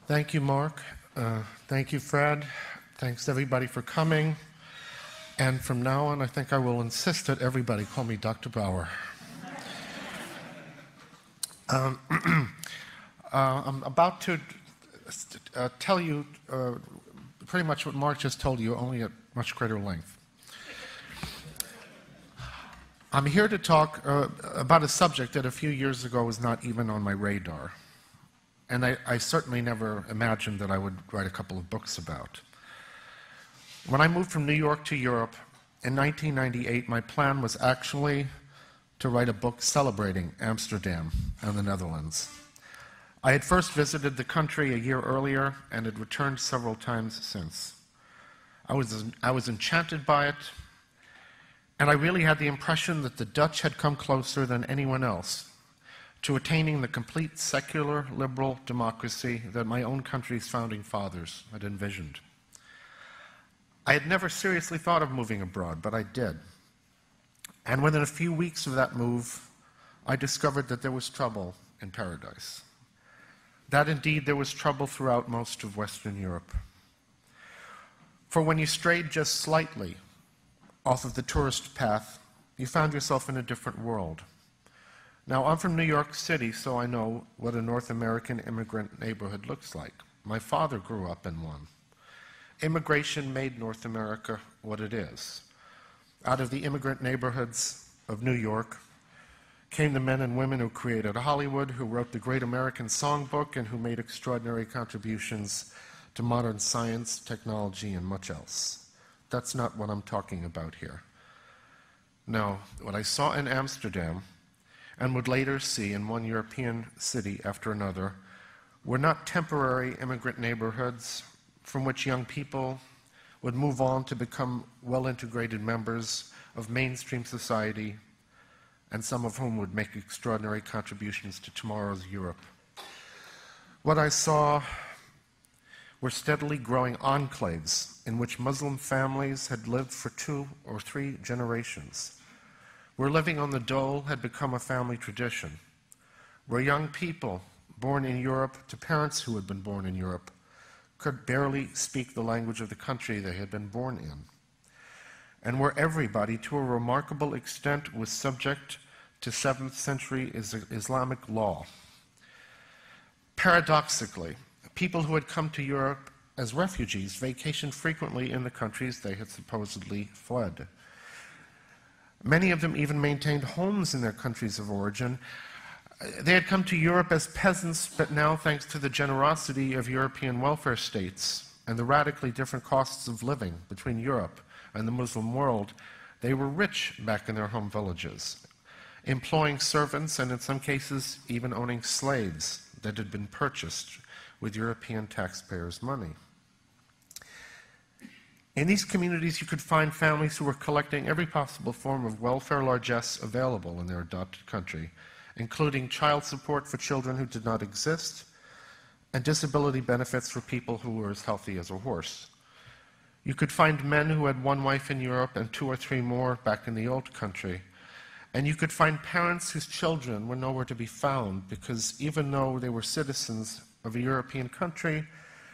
Thank you, Mark. Thank you, Fred. Thanks, everybody, for coming. And from now on, I think I will insist that everybody call me Dr. Bauer. I'm about to tell you pretty much what Mark just told you, only at much greater length. I'm here to talk about a subject that a few years ago was not even on my radar. And I certainly never imagined that I would write a couple of books about. When I moved from New York to Europe in 1998, my plan was actually to write a book celebrating Amsterdam and the Netherlands. I had first visited the country a year earlier and had returned several times since. I was enchanted by it, and I really had the impression that the Dutch had come closer than anyone else to attaining the complete secular, liberal democracy that my own country's founding fathers had envisioned. I had never seriously thought of moving abroad, but I did. And within a few weeks of that move, I discovered that there was trouble in paradise. That indeed there was trouble throughout most of Western Europe. For when you strayed just slightly off of the tourist path, you found yourself in a different world. Now, I'm from New York City, so I know what a North American immigrant neighborhood looks like. My father grew up in one. Immigration made North America what it is. Out of the immigrant neighborhoods of New York came the men and women who created Hollywood, who wrote the Great American Songbook, and who made extraordinary contributions to modern science, technology, and much else. That's not what I'm talking about here. No, what I saw in Amsterdam, and would later see in one European city after another, were not temporary immigrant neighborhoods from which young people would move on to become well-integrated members of mainstream society, and some of whom would make extraordinary contributions to tomorrow's Europe. What I saw were steadily growing enclaves in which Muslim families had lived for 2 or 3 generations, where living on the dole had become a family tradition, where young people born in Europe to parents who had been born in Europe could barely speak the language of the country they had been born in, and where everybody, to a remarkable extent, was subject to 7th century Islamic law. Paradoxically, people who had come to Europe as refugees vacationed frequently in the countries they had supposedly fled. Many of them even maintained homes in their countries of origin. They had come to Europe as peasants, but now, thanks to the generosity of European welfare states and the radically different costs of living between Europe and the Muslim world, they were rich back in their home villages, employing servants and in some cases even owning slaves that had been purchased with European taxpayers' money. In these communities, you could find families who were collecting every possible form of welfare largesse available in their adopted country, including child support for children who did not exist and disability benefits for people who were as healthy as a horse. You could find men who had 1 wife in Europe and 2 or 3 more back in the old country. And you could find parents whose children were nowhere to be found because even though they were citizens of a European country,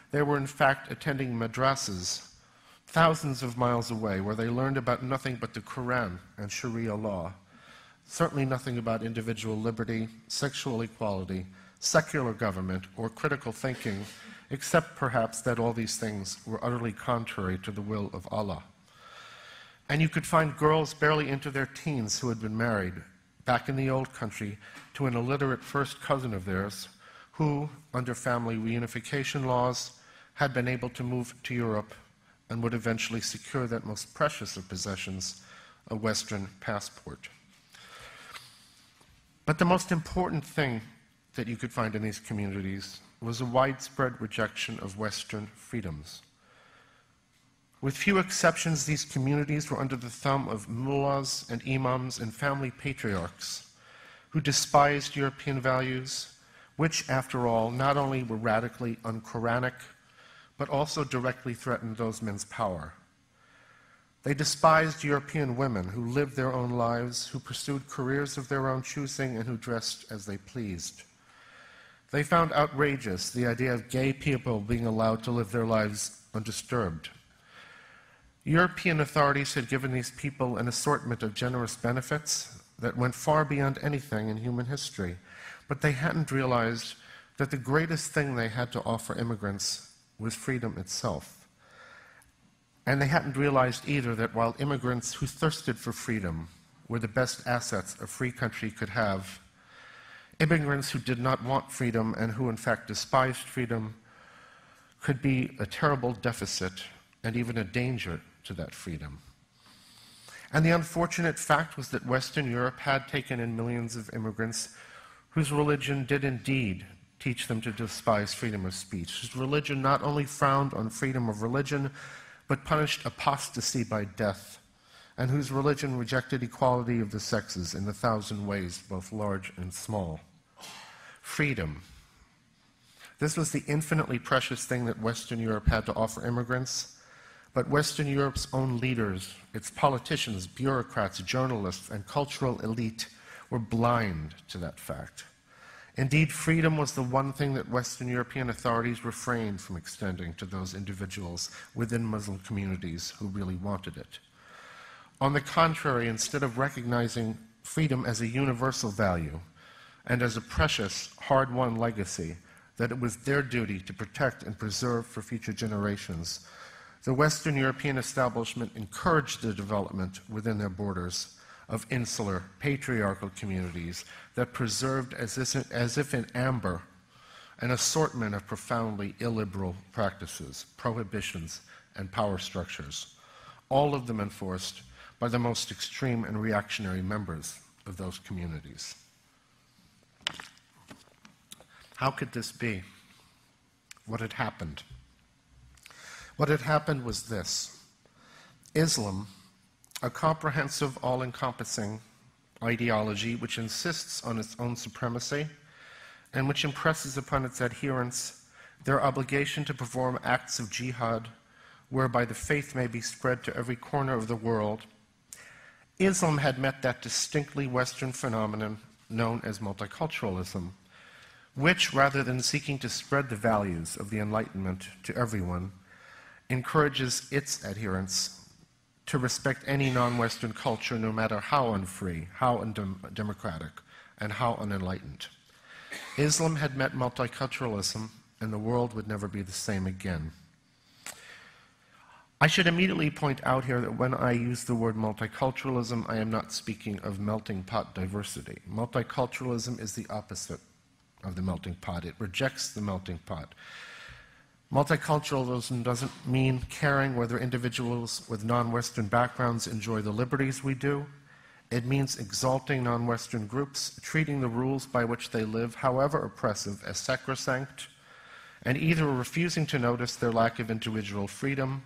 they were in fact attending madrasas thousands of miles away, where they learned about nothing but the Quran and Sharia law, certainly nothing about individual liberty, sexual equality, secular government, or critical thinking, except perhaps that all these things were utterly contrary to the will of Allah. And you could find girls barely into their teens who had been married back in the old country to an illiterate first cousin of theirs who, under family reunification laws, had been able to move to Europe and would eventually secure that most precious of possessions, a Western passport. But the most important thing that you could find in these communities was a widespread rejection of Western freedoms. With few exceptions, these communities were under the thumb of mullahs and imams and family patriarchs who despised European values, which, after all, not only were radically un-Quranic, but also directly threatened those men's power. They despised European women who lived their own lives, who pursued careers of their own choosing, and who dressed as they pleased. They found outrageous the idea of gay people being allowed to live their lives undisturbed. European authorities had given these people an assortment of generous benefits that went far beyond anything in human history, but they hadn't realized that the greatest thing they had to offer immigrants was freedom itself. And they hadn't realized either that while immigrants who thirsted for freedom were the best assets a free country could have, immigrants who did not want freedom and who in fact despised freedom could be a terrible deficit and even a danger to that freedom. And the unfortunate fact was that Western Europe had taken in millions of immigrants whose religion did indeed teach them to despise freedom of speech, whose religion not only frowned on freedom of religion, but punished apostasy by death, and whose religion rejected equality of the sexes in 1,000 ways, both large and small. Freedom. This was the infinitely precious thing that Western Europe had to offer immigrants, but Western Europe's own leaders, its politicians, bureaucrats, journalists, and cultural elite were blind to that fact. Indeed, freedom was the one thing that Western European authorities refrained from extending to those individuals within Muslim communities who really wanted it. On the contrary, instead of recognizing freedom as a universal value and as a precious, hard-won legacy that it was their duty to protect and preserve for future generations, the Western European establishment encouraged the development within their borders of insular, patriarchal communities that preserved, as if in amber, an assortment of profoundly illiberal practices, prohibitions, and power structures, all of them enforced by the most extreme and reactionary members of those communities. How could this be? What had happened? What had happened was this. Islam, a comprehensive, all-encompassing ideology which insists on its own supremacy and which impresses upon its adherents their obligation to perform acts of jihad whereby the faith may be spread to every corner of the world, Islam had met that distinctly Western phenomenon known as multiculturalism, which, rather than seeking to spread the values of the Enlightenment to everyone, encourages its adherents to respect any non-Western culture, no matter how unfree, how undemocratic, and how unenlightened. Islam had met multiculturalism, and the world would never be the same again. I should immediately point out here that when I use the word multiculturalism, I am not speaking of melting pot diversity. Multiculturalism is the opposite of the melting pot. It rejects the melting pot. Multiculturalism doesn't mean caring whether individuals with non-Western backgrounds enjoy the liberties we do. It means exalting non-Western groups, treating the rules by which they live, however oppressive, as sacrosanct, and either refusing to notice their lack of individual freedom,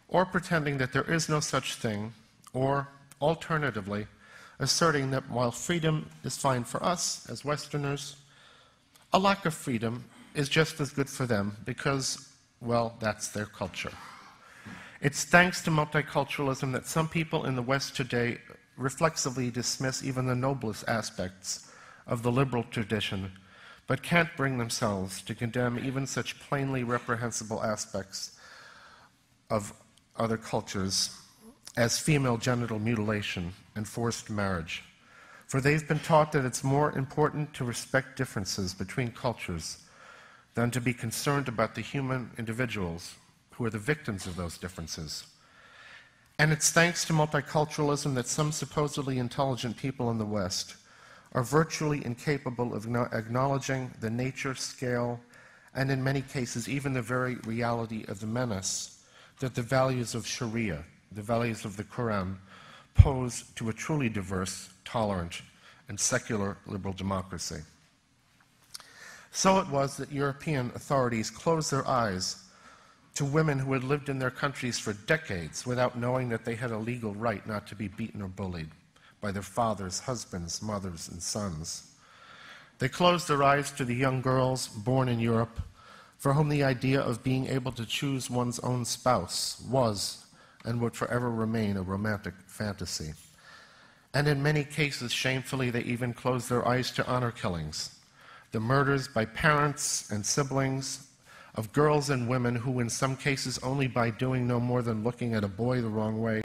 or pretending that there is no such thing, or, alternatively, asserting that while freedom is fine for us as Westerners, a lack of freedom is just as good for them because, well, that's their culture. It's thanks to multiculturalism that some people in the West today reflexively dismiss even the noblest aspects of the liberal tradition, but can't bring themselves to condemn even such plainly reprehensible aspects of other cultures as female genital mutilation and forced marriage. For they've been taught that it's more important to respect differences between cultures than to be concerned about the human individuals who are the victims of those differences. And it's thanks to multiculturalism that some supposedly intelligent people in the West are virtually incapable of acknowledging the nature, scale, and in many cases even the very reality of the menace that the values of Sharia, the values of the Quran, pose to a truly diverse, tolerant, and secular liberal democracy. So it was that European authorities closed their eyes to women who had lived in their countries for decades without knowing that they had a legal right not to be beaten or bullied by their fathers, husbands, mothers, and sons. They closed their eyes to the young girls born in Europe for whom the idea of being able to choose one's own spouse was and would forever remain a romantic fantasy. And in many cases, shamefully, they even closed their eyes to honor killings, the murders by parents and siblings of girls and women who, in some cases, only by doing no more than looking at a boy the wrong way,